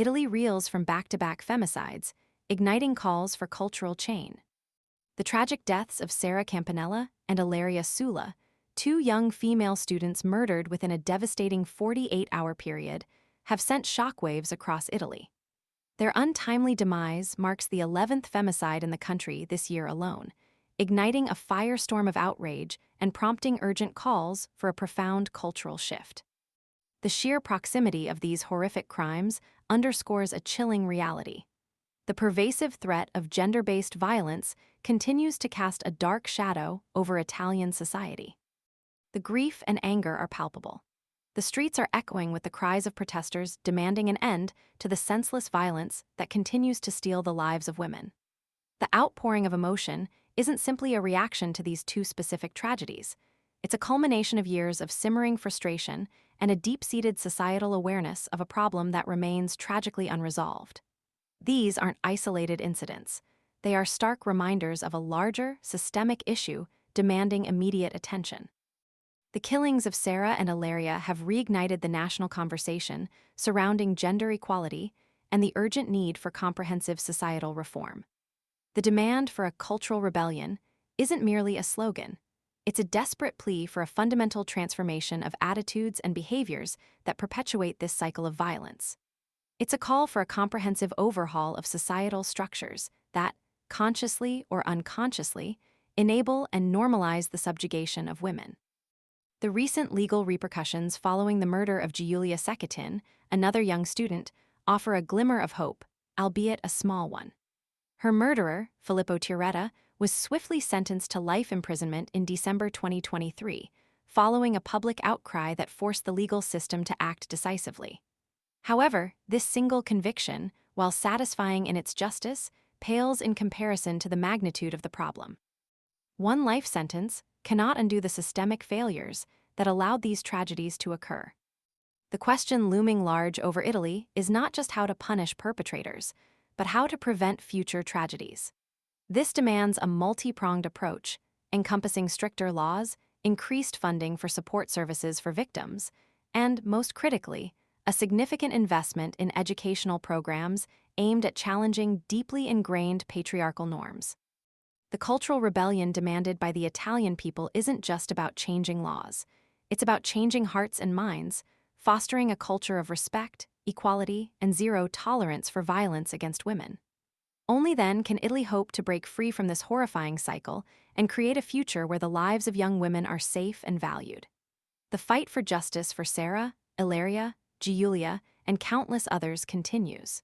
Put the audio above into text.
Italy reels from back-to-back femicides, igniting calls for cultural change. The tragic deaths of Sara Campanella and Ilaria Sula, two young female students murdered within a devastating 48-hour period, have sent shockwaves across Italy. Their untimely demise marks the 11th femicide in the country this year alone, igniting a firestorm of outrage and prompting urgent calls for a profound cultural shift. The sheer proximity of these horrific crimes underscores a chilling reality. The pervasive threat of gender-based violence continues to cast a dark shadow over Italian society. The grief and anger are palpable. The streets are echoing with the cries of protesters demanding an end to the senseless violence that continues to steal the lives of women. The outpouring of emotion isn't simply a reaction to these two specific tragedies. It's a culmination of years of simmering frustration and a deep-seated societal awareness of a problem that remains tragically unresolved. These aren't isolated incidents. They are stark reminders of a larger, systemic issue demanding immediate attention. The killings of Sara and Ilaria have reignited the national conversation surrounding gender equality and the urgent need for comprehensive societal reform. The demand for a cultural rebellion isn't merely a slogan. It's a desperate plea for a fundamental transformation of attitudes and behaviors that perpetuate this cycle of violence. It's a call for a comprehensive overhaul of societal structures that, consciously or unconsciously, enable and normalize the subjugation of women. The recent legal repercussions following the murder of Giulia Cecchettin, another young student, offer a glimmer of hope, albeit a small one. Her murderer, Filippo Tiretta, was swiftly sentenced to life imprisonment in December 2023, following a public outcry that forced the legal system to act decisively. However, this single conviction, while satisfying in its justice, pales in comparison to the magnitude of the problem. One life sentence cannot undo the systemic failures that allowed these tragedies to occur. The question looming large over Italy is not just how to punish perpetrators, but how to prevent future tragedies. This demands a multi-pronged approach, encompassing stricter laws, increased funding for support services for victims, and, most critically, a significant investment in educational programs aimed at challenging deeply ingrained patriarchal norms. The cultural rebellion demanded by the Italian people isn't just about changing laws. It's about changing hearts and minds, fostering a culture of respect, equality, and zero tolerance for violence against women. Only then can Italy hope to break free from this horrifying cycle and create a future where the lives of young women are safe and valued. The fight for justice for Sara, Ilaria, Giulia, and countless others continues.